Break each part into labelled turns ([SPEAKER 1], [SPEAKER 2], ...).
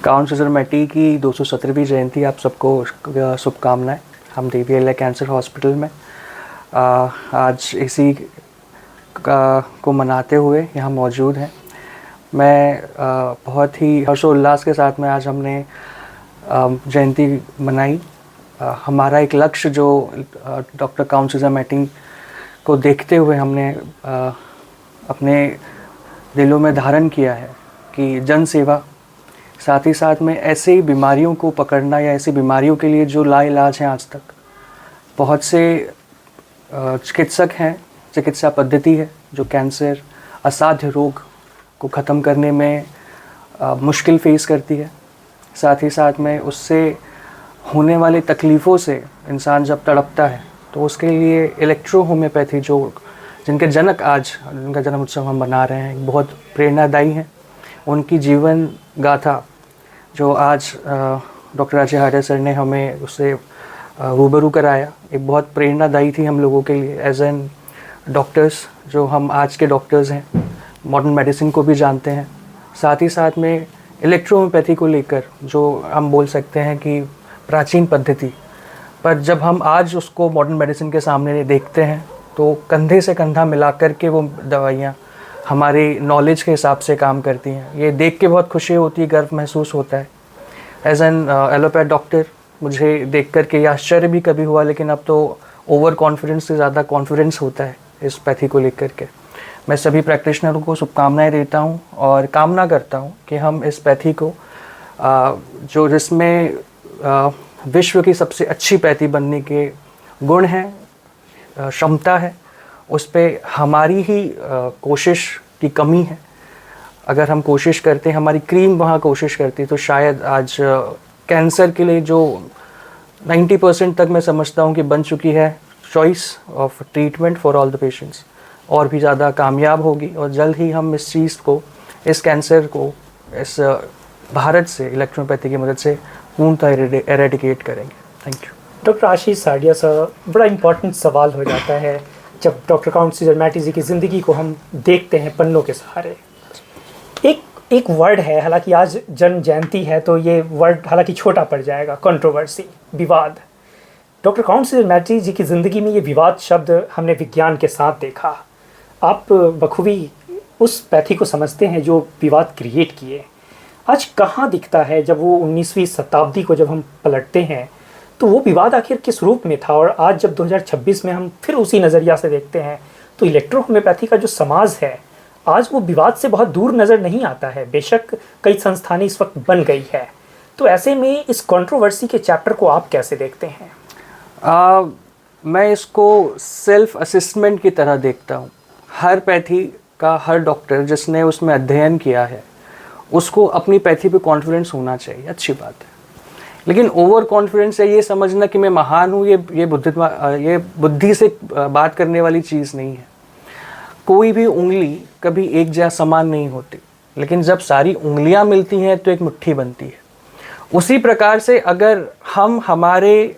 [SPEAKER 1] Count scissor की 217वीं जयंती आप सबको शुभकामनाएं। हम DBLA कैंसर हॉस्पिटल में आज इसी को मनाते हुए यहाँ मौजूद हैं। मैं बहुत ही हर्षोल्लास के साथ में आज हमने जयंती मनाई। हमारा एक लक्ष्य जो डॉक्टर काउंट सीज़र को देखते हुए हमने अपने दिलों में धारण किया है कि जन सेवा, साथ ही साथ में ऐसे बीमारियों को पकड़ना या ऐसी बीमारियों के लिए जो लाइलाज हैं। आज तक बहुत से चिकित्सक हैं, चिकित्सा पद्धति है जो कैंसर असाध्य रोग को ख़त्म करने में मुश्किल फेस करती है। साथ ही साथ में उससे होने वाली तकलीफ़ों से इंसान जब तड़पता है तो उसके लिए इलेक्ट्रो होम्योपैथी जिनके जनक आज उनका जन्म उत्सव हम मना रहे हैं, बहुत प्रेरणादायी हैं। उनकी जीवन गाथा जो आज डॉक्टर अजय हाडे सर ने हमें उससे रूबरू कराया, एक बहुत प्रेरणादायी थी हम लोगों के लिए एज एन डॉक्टर्स। जो हम आज के डॉक्टर्स हैं, मॉडर्न मेडिसिन को भी जानते हैं, साथ ही साथ में इलेक्ट्रोहोम्योपैथी को लेकर जो हम बोल सकते हैं कि प्राचीन पद्धति, पर जब हम आज उसको मॉडर्न मेडिसिन के सामने देखते हैं तो कंधे से कंधा मिला कर के वो दवाइयाँ हमारी नॉलेज के हिसाब से काम करती हैं। ये देख के बहुत खुशी होती है, गर्व महसूस होता है। एज एन एलोपैथ डॉक्टर मुझे देख कर के आश्चर्य भी कभी हुआ, लेकिन अब तो ओवर कॉन्फिडेंस से ज़्यादा कॉन्फिडेंस होता है इस पैथी को लेकर के। मैं सभी प्रैक्टिशनरों को शुभकामनाएं देता हूं और कामना करता हूं कि हम इस पैथी को जिसमें विश्व की सबसे अच्छी पैथी बनने के गुण हैं, क्षमता है, उस पर हमारी ही कोशिश की कमी है। अगर हम कोशिश करते, हमारी क्रीम वहाँ कोशिश करती, तो शायद आज कैंसर के लिए जो 90% तक मैं समझता हूँ कि बन चुकी है choice of treatment for all the patients, और भी ज़्यादा कामयाब होगी। और जल्द ही हम इस चीज़ को, इस कैंसर को इस भारत से इलेक्ट्रोपैथी की मदद से पूर्णतः एरेडिकेट करेंगे। Thank you.
[SPEAKER 2] Doctor Ashish Sadiya sir, बड़ा इम्पॉर्टेंट सवाल हो जाता है जब डॉक्टर काउंट सीज़र जी की ज़िंदगी को हम देखते हैं पन्नों के सहारे। एक वर्ड है, हालांकि आज जन्म जयंती है तो ये वर्ड हालांकि छोटा पड़ जाएगा, कंट्रोवर्सी, विवाद। डॉक्टर काउंट सीज़र जी की ज़िंदगी में ये विवाद शब्द हमने विज्ञान के साथ देखा। आप बखूबी उस पैथी को समझते हैं जो विवाद क्रिएट किए। आज कहाँ दिखता है जब वो 19वीं शताब्दी को जब हम पलटते हैं तो वो विवाद आखिर किस रूप में था, और आज जब 2026 में हम फिर उसी नज़रिया से देखते हैं तो इलेक्ट्रो होम्योपैथी का जो समाज है आज वो विवाद से बहुत दूर नज़र नहीं आता है। बेशक कई संस्थानें इस वक्त बन गई है, तो ऐसे में इस कंट्रोवर्सी के चैप्टर को आप कैसे देखते हैं?
[SPEAKER 1] मैं इसको सेल्फ असेसमेंट की तरह देखता हूँ। हर पैथी का हर डॉक्टर जिसने उसमें अध्ययन किया है उसको अपनी पैथी पे कॉन्फिडेंस होना चाहिए, अच्छी बात है। लेकिन ओवर कॉन्फिडेंस है ये समझना कि मैं महान हूँ, ये बुद्धि से बात करने वाली चीज़ नहीं है। कोई भी उंगली कभी एक जैसा समान नहीं होती, लेकिन जब सारी उंगलियां मिलती हैं तो एक मुट्ठी बनती है। उसी प्रकार से अगर हम हमारे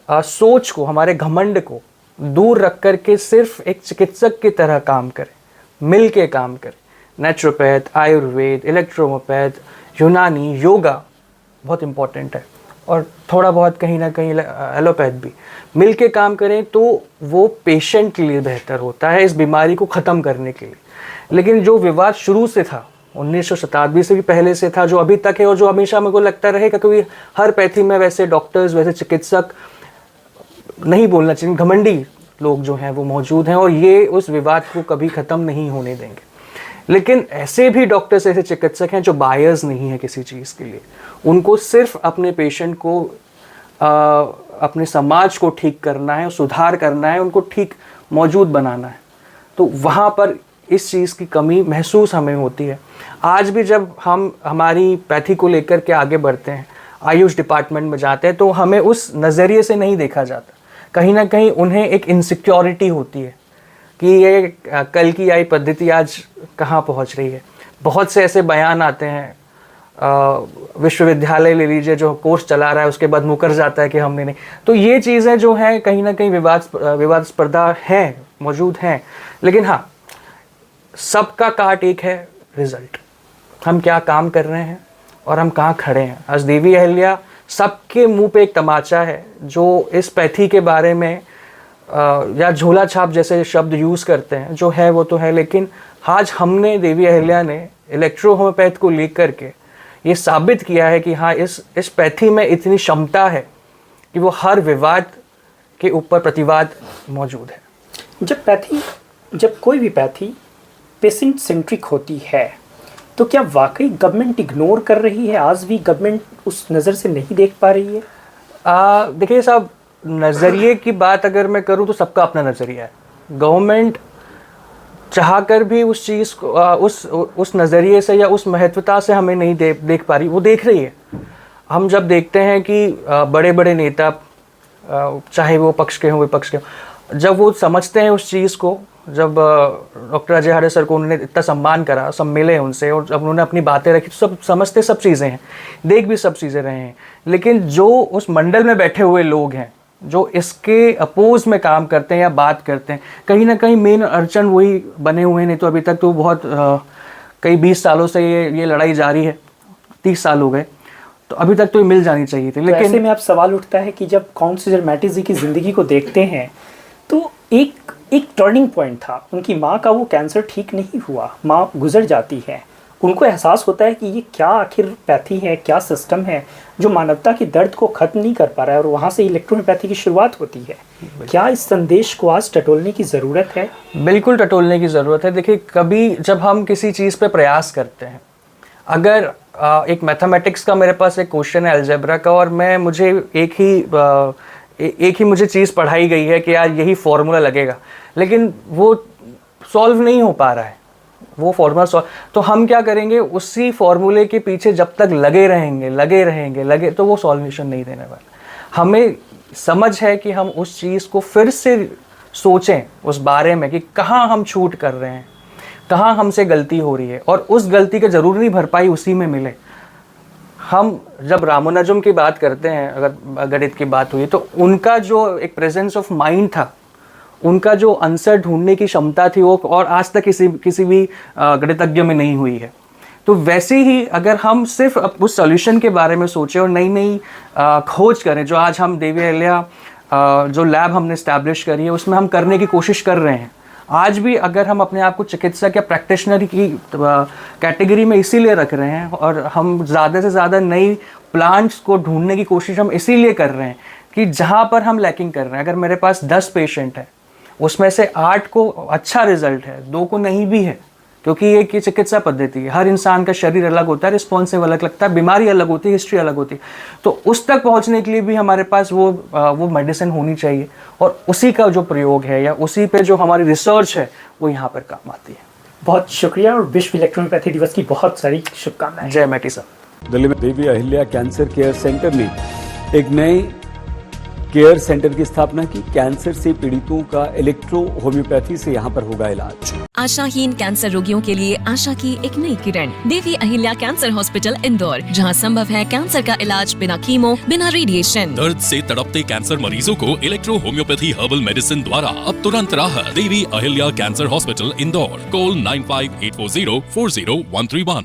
[SPEAKER 1] सोच को, हमारे घमंड को दूर रख कर के सिर्फ एक चिकित्सक की तरह काम करें, मिल के काम करें, नेचुरोपैथ, आयुर्वेद, इलेक्ट्रोहोम्योपैथ, यूनानी, योगा बहुत इम्पॉर्टेंट है, और थोड़ा बहुत कहीं ना कहीं एलोपैथ भी मिल के काम करें तो वो पेशेंट के लिए बेहतर होता है, इस बीमारी को ख़त्म करने के लिए। लेकिन जो विवाद शुरू से था, 19वीं शताब्दी से भी पहले से था, जो अभी तक है और जो हमेशा मेरे को लगता रहेगा, क्योंकि हर पैथी में वैसे डॉक्टर्स, वैसे चिकित्सक, नहीं बोलना चाहिए, घमंडी लोग जो हैं वो मौजूद हैं, और ये उस विवाद को कभी ख़त्म नहीं होने देंगे। लेकिन ऐसे भी डॉक्टर्स, ऐसे चिकित्सक हैं जो बायर्स नहीं है किसी चीज़ के लिए। उनको सिर्फ अपने पेशेंट को, अपने समाज को ठीक करना है, सुधार करना है, उनको ठीक मौजूद बनाना है। तो वहाँ पर इस चीज़ की कमी महसूस हमें होती है। आज भी जब हम हमारी पैथी को लेकर के आगे बढ़ते हैं, आयुष डिपार्टमेंट में जाते हैं, तो हमें उस नज़रिए से नहीं देखा जाता। कहीं ना कहीं उन्हें एक इनसिक्योरिटी होती है कि ये कल की आई पद्धति आज कहाँ पहुँच रही है। बहुत से ऐसे बयान आते हैं, विश्वविद्यालय ले लीजिए, जो कोर्स चला रहा है उसके बाद मुकर जाता है कि हमने नहीं। तो ये चीज़ें जो हैं कहीं ना कहीं विवादास्पदा हैं, मौजूद हैं। लेकिन हाँ, सबका काट एक है, रिजल्ट, हम क्या काम कर रहे हैं और हम कहाँ खड़े हैं। आज देवी अहिल्या सबके मुंह पे एक तमाचा है जो इस पैथी के बारे में या झोला छाप जैसे शब्द यूज़ करते हैं, जो है वो तो है, लेकिन आज हमने देवी अहिल्या ने इलेक्ट्रो होम्योपैथ को लेकर के ये साबित किया है कि हाँ इस पैथी में इतनी क्षमता है कि वो हर विवाद के ऊपर प्रतिवाद मौजूद है।
[SPEAKER 2] जब कोई भी पैथी पेशेंट सेंट्रिक होती है तो क्या वाकई गवर्नमेंट इग्नोर कर रही है? आज भी गवर्नमेंट उस नज़र से नहीं देख पा रही है?
[SPEAKER 1] देखिए साहब, नज़रिए की बात अगर मैं करूं तो सबका अपना नज़रिया है। गवर्नमेंट चाह कर भी उस चीज़ को उस नज़रिए से या उस महत्वता से हमें नहीं देख पा रही। वो देख रही है। हम जब देखते हैं कि बड़े बड़े नेता, चाहे वो पक्ष के हों विपक्ष के हों, जब वो समझते हैं उस चीज़ को, जब डॉक्टर अजय हारे सर को उन्होंने इतना सम्मान करा, सब मिले उनसे और जब उन्होंने अपनी बातें रखी तो सब समझते सब चीज़ें हैं, देख भी सब चीज़ें रहे हैं। लेकिन जो उस मंडल में बैठे हुए लोग हैं जो इसके अपोज में काम करते हैं या बात करते हैं, कहीं ना कहीं मेन अड़चन वही बने हुए हैं। नहीं तो अभी तक तो बहुत कई 20 सालों से ये लड़ाई जारी है, 30 साल हो गए, तो अभी तक तो ये मिल जानी चाहिए थी। लेकिन
[SPEAKER 2] ऐसे में अब सवाल उठता है कि जब काउंसलर मैटी जी की ज़िंदगी को देखते हैं तो एक टर्निंग पॉइंट था। उनकी माँ का वो कैंसर ठीक नहीं हुआ, माँ गुजर जाती है, उनको एहसास होता है कि ये क्या आखिर पैथी है, क्या सिस्टम है जो मानवता के दर्द को ख़त्म नहीं कर पा रहा है, और वहाँ से इलेक्ट्रोहोम्योपैथी की शुरुआत होती है। क्या इस संदेश को आज टटोलने की ज़रूरत है? बिल्कुल
[SPEAKER 1] टटोलने की ज़रूरत है। देखिए, कभी जब हम किसी चीज़ पे प्रयास करते हैं, अगर एक मैथमेटिक्स का मेरे पास एक क्वेश्चन है अलजेब्रा का, और मुझे एक ही मुझे चीज़ पढ़ाई गई है कि यार यही फॉर्मूला लगेगा, लेकिन वो सॉल्व नहीं हो पा रहा है, वो फॉर्मूला सॉल्व, तो हम क्या करेंगे, उसी फॉर्मूले के पीछे जब तक लगे रहेंगे तो वो सॉल्यूशन नहीं देने वाला। हमें समझ है कि हम उस चीज़ को फिर से सोचें उस बारे में कि कहाँ हम छूट कर रहे हैं, कहाँ हमसे गलती हो रही है, और उस गलती का ज़रूरी भरपाई उसी में मिले। हम जब रामानुजम की बात करते हैं, अगर गणित की बात हुई, तो उनका जो एक प्रेजेंस ऑफ माइंड था, उनका जो आंसर ढूंढने की क्षमता थी, वो और आज तक किसी भी गणितज्ञ में नहीं हुई है। तो वैसे ही अगर हम सिर्फ उस सॉल्यूशन के बारे में सोचें और नई नई खोज करें, जो आज हम देवी अहिल्या जो लैब हमने इस्टेब्लिश करी है उसमें हम करने की कोशिश कर रहे हैं। आज भी अगर हम अपने आप को चिकित्सक या प्रैक्टिशनर की कैटेगरी में इसीलिए रख रहे हैं, और हम ज़्यादा से ज़्यादा नई प्लांट्स को ढूंढने की कोशिश हम इसीलिए कर रहे हैं कि जहाँ पर हम लैकिंग कर रहे हैं, अगर मेरे पास 10 पेशेंट है, उसमें से 8 को अच्छा रिजल्ट है, 2 को नहीं भी है, क्योंकि ये चिकित्सा पद्धति है, हर इंसान का शरीर अलग होता है, रिस्पॉन्सिव अलग लगता है, बीमारी अलग होती है, हिस्ट्री अलग होती है, तो उस तक पहुंचने के लिए भी हमारे पास वो मेडिसिन होनी चाहिए, और उसी का जो प्रयोग है या उसी पे जो हमारी रिसर्च है वो यहाँ पर काम आती है।
[SPEAKER 2] बहुत शुक्रिया, और विश्व इलेक्ट्रोहोम्योपैथी दिवस की बहुत सारी शुभकामनाएं।
[SPEAKER 1] जय मैटी साहब।
[SPEAKER 3] दिल्ली में देवी अहिल्या कैंसर केयर सेंटर ने एक नए केयर सेंटर की स्थापना की। कैंसर से पीड़ितों का इलेक्ट्रो होम्योपैथी से यहाँ पर होगा इलाज।
[SPEAKER 4] आशाहीन कैंसर रोगियों के लिए आशा की एक नई किरण, देवी अहिल्या कैंसर हॉस्पिटल इंदौर, जहां संभव है कैंसर का इलाज बिना कीमो, बिना रेडिएशन।
[SPEAKER 5] दर्द से तड़पते कैंसर मरीजों को इलेक्ट्रो होम्योपैथी हर्बल मेडिसिन द्वारा अब तुरंत राहत। Devi Ahilya cancer hospital Indore, call 9584040131।